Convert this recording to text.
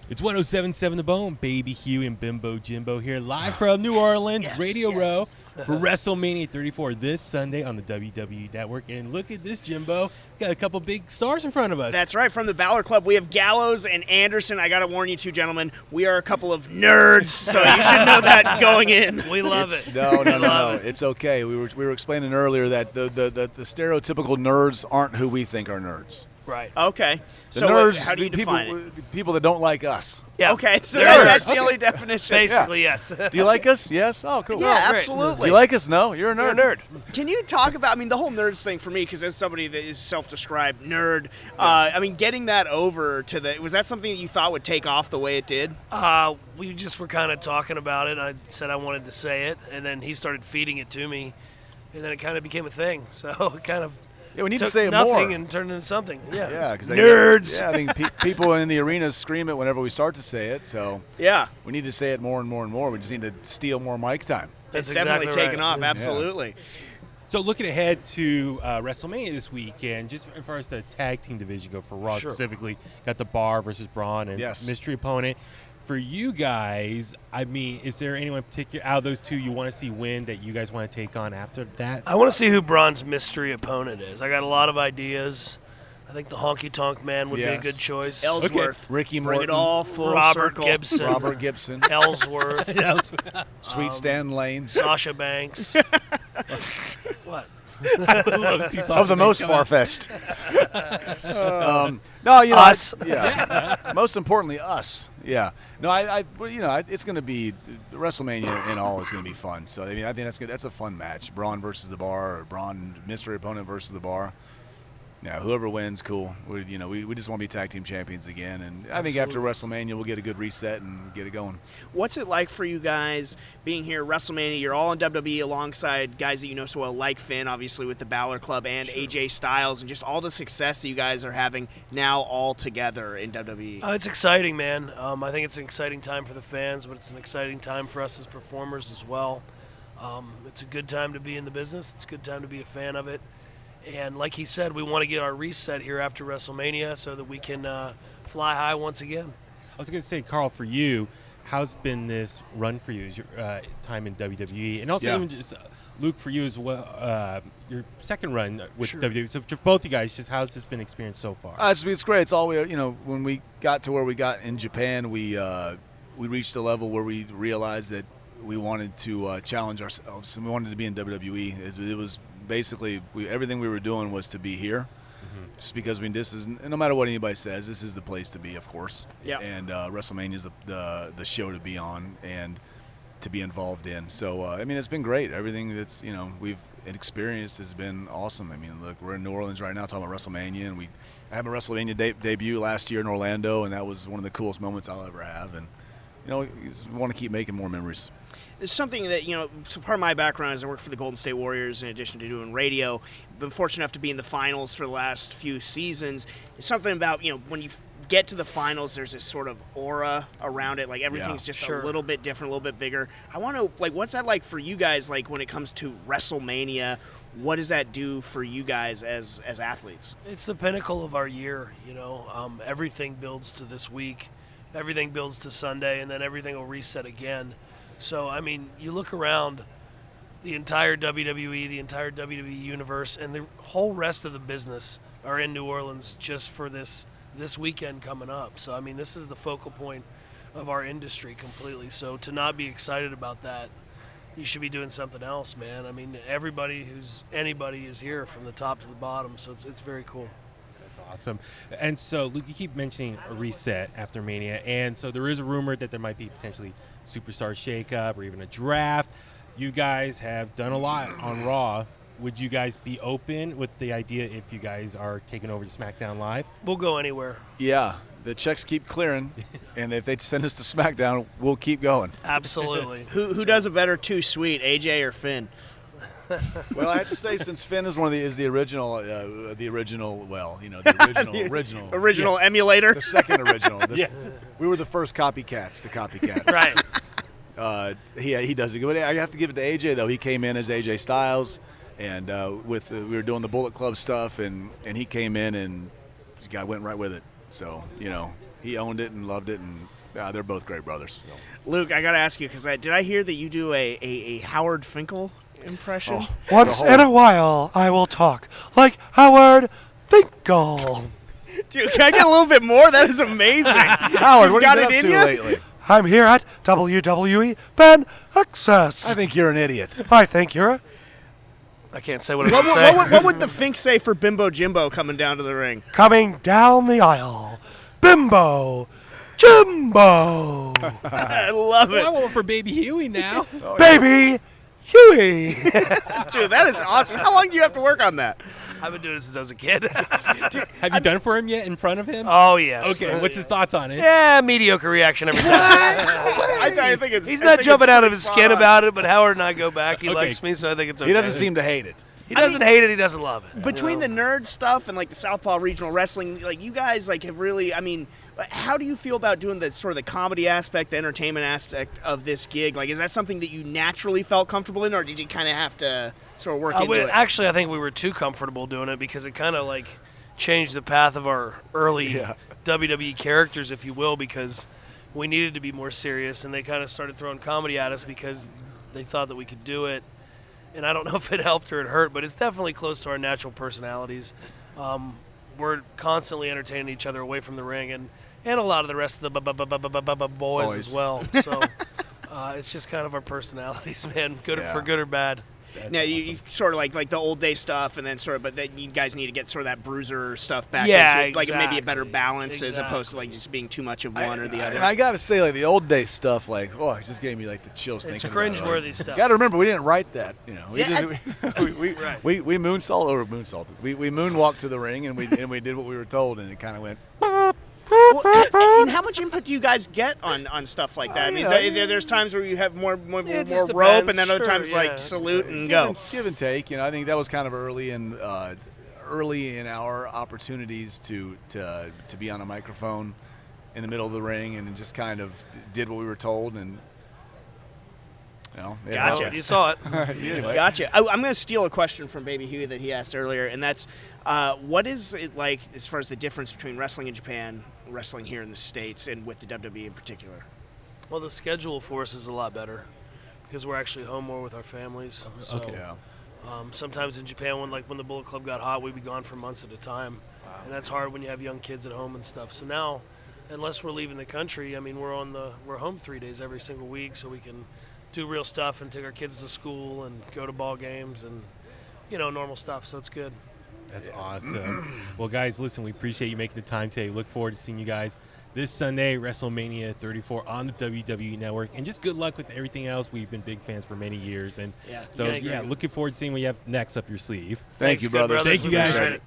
It's 107.7 The Bone, Baby Hugh and Bimbo Jimbo here, live from New Orleans, Radio Row, for WrestleMania 34 this Sunday on the WWE Network. And look at this, Jimbo. Got a couple big stars in front of us. That's right. From the Balor Club, we have Gallos and Anderson. I got to warn you two gentlemen, we are a couple of nerds, so you should know that going in. We love it. No. It's okay. We were explaining earlier that the stereotypical nerds aren't who we think are nerds. Right. Okay. The So nerds, how do you define it? people that don't like us. Yeah. Okay, so Nerds. that's the only definition. Basically, yes. Do you like us? Yes. Oh, cool. Yeah, great. absolutely. Do you like us? No. You're a nerd. You're a nerd. Can you talk about, the whole nerds thing for me, because as somebody that is self-described nerd, getting that over to was that something that you thought would take off the way it did? We just were kind of talking about it. I said I wanted to say it, and then he started feeding it to me, and then it kind of became a thing. So it kind of we need took to say it nothing more. and turned into something. Yeah. Yeah, because nerds. I think people in the arena scream it whenever we start to say it. So Yeah. we need to say it more and more and more. We just need to steal more mic time. That's It's definitely exactly taken right. off, absolutely. So looking ahead to WrestleMania this weekend, just as far as the tag team division go for Raw Sure. specifically, got the Bar versus Braun and Yes. mystery opponent. For you guys, is there anyone particular out of those two you want to see win that you guys want to take on after that? I want to see who Braun's mystery opponent is. I got a lot of ideas. I think the Honky Tonk Man would be a Yes. good choice. Ellsworth. Ricky Bring it Morton, all full Robert circle. Gibson. Robert Gibson, Ellsworth. Sweet Stan Lane. Sasha Banks. What? I would love to see Sasha Of the Banks most come out. far-fetched. Us. Most importantly, us. Yeah. No, it's going to be WrestleMania in all is going to be fun. So I think that's a fun match. Braun versus the Bar, or Braun mystery opponent versus the Bar. Yeah, whoever wins, cool. We just want to be tag team champions again, and I think after WrestleMania we'll get a good reset and get it going. What's it like for you guys being here at WrestleMania? You're all in WWE alongside guys that you know so well, like Finn, obviously with the Balor Club, and AJ Styles, and just all the success that you guys are having now all together in WWE. It's exciting, man. I think it's an exciting time for the fans, but it's an exciting time for us as performers as well. It's a good time to be in the business. It's a good time to be a fan of it. And like he said, we want to get our reset here after WrestleMania so that we can fly high once again. I was going to say, Karl, for you, how's been this run for you, your time in WWE? And also, even just, Luke, for you as well, your second run with WWE. So for both you guys, just how's this been experienced so far? It's great. It's all when we got to where we got in Japan, we reached a level where we realized that we wanted to challenge ourselves, and we wanted to be in WWE. It was basically everything we were doing was to be here, just because this is, no matter what anybody says, this is the place to be, of course. Yeah. And WrestleMania is the show to be on and to be involved in. So it's been great. Everything that's we've experienced has been awesome. Look, we're in New Orleans right now talking about WrestleMania, and I had my WrestleMania debut last year in Orlando, and that was one of the coolest moments I'll ever have. And we just want to keep making more memories. It's something that, so part of my background is I work for the Golden State Warriors in addition to doing radio. Been fortunate enough to be in the finals for the last few seasons. It's something about, when you get to the finals, there's this sort of aura around it. Like everything's just a little bit different, a little bit bigger. I want to, what's that like for you guys, when it comes to WrestleMania? What does that do for you guys as athletes? It's the pinnacle of our year, everything builds to this week. Everything builds to Sunday, and then everything will reset again. So, you look around the entire WWE, the entire WWE universe, and the whole rest of the business are in New Orleans just for this weekend coming up. So, this is the focal point of our industry completely. So, to not be excited about that, you should be doing something else, man. Anybody is here from the top to the bottom, so it's very cool. That's awesome. And so, Luke, you keep mentioning a reset after Mania, and so there is a rumor that there might be potentially superstar shakeup or even a draft. You guys have done a lot on Raw. Would you guys be open with the idea if you guys are taking over to SmackDown Live? We'll go anywhere. Yeah, the checks keep clearing, and if they send us to SmackDown, we'll keep going. Absolutely. Who does a better Too Sweet, AJ or Finn? Well, I have to say, since Finn is the original Original emulator. the second original. Yes. We were the first copycats to copycat. Right. He does it good. I have to give it to AJ though. He came in as AJ Styles, and we were doing the Bullet Club stuff, and he came in and went right with it. So he owned it and loved it, and they're both great brothers. So. Luke, I got to ask you, because did I hear that you do a Howard Finkel impression? Oh. Once in a while, I will talk like Howard Finkel. Dude, can I get a little bit more? That is amazing. Howard, what got have you it been in up to ya? lately? I'm here at WWE Fan Access. I think you're an idiot. I think you're. I can't say what I'm going to say. What would the Fink say for Bimbo Jimbo coming down to the ring? Coming down the aisle, Bimbo Jimbo. I love Well, I it. want for Baby Huey now. Baby Huey. Dude, that is awesome. How long do you have to work on that? I've been doing it since I was a kid. Have you done for him yet in front of him? Oh, yes. Okay, what's his thoughts on it? Yeah, mediocre reaction every time. I think it's. He's I not think jumping it's out of pretty his spot skin on. about it, but Howard and I go back. He Okay. likes me, so I think it's okay. He doesn't seem to hate it. He doesn't hate it. He doesn't love it. Between you the know? nerd stuff and like the Southpaw Regional Wrestling, like you guys like have really. I mean, how do you feel about doing the sort of the comedy aspect, the entertainment aspect of this gig? Like, is that something that you naturally felt comfortable in, or did you kind of have to sort of work into it? Actually, I think we were too comfortable doing it because it kind of like changed the path of our early WWE characters, if you will, because we needed to be more serious, and they kind of started throwing comedy at us because they thought that we could do it. And I don't know if it helped or it hurt, but it's definitely close to our natural personalities. We're constantly entertaining each other away from the ring, and a lot of the rest of the boys as well. So it's just kind of our personalities, man, for good or bad. Now you sort of like the old day stuff, and then but then you guys need to get sort of that bruiser stuff back Yeah, into like maybe a better exactly. balance as opposed to like just being too much of one or the other. And I gotta say, like the old day stuff, like it just gave me like the chills. It's thinking about it. cringeworthy Like, stuff. Gotta remember, we didn't write that. You know, we Right. we moonsaulted. We moonwalked to the ring, and we did what we were told, and it kind of went. Well, and how much input do you guys get on stuff like that? I mean, there's times where you have more It just rope, depends. and then other Sure, times yeah. like salute and go. Give and take. You know, I think that was kind of early in our opportunities to be on a microphone in the middle of the ring, and just kind of did what we were told, and you know, it Gotcha. helped. You saw it. Anyway. Gotcha. I'm going to steal a question from Baby Huey that he asked earlier, and that's what is it like as far as the difference between wrestling in Japan, wrestling here in the States, and with the WWE in particular? Well, the schedule for us is a lot better because we're actually home more with our families. So, Okay. Yeah. sometimes in Japan, when the Bullet Club got hot, we'd be gone for months at a time, and that's hard when you have young kids at home and stuff. So now, unless we're leaving the country, I mean, we're home 3 days every single week, so we can do real stuff and take our kids to school and go to ball games and normal stuff. So it's good. That's awesome. Well, guys, listen, we appreciate you making the time today. Look forward to seeing you guys this Sunday, WrestleMania 34 on the WWE Network. And just good luck with everything else. We've been big fans for many years. And Yeah. so, Yeah, looking forward to seeing what you have next up your sleeve. Thank you, Good brothers. Thank you, guys. Appreciate it.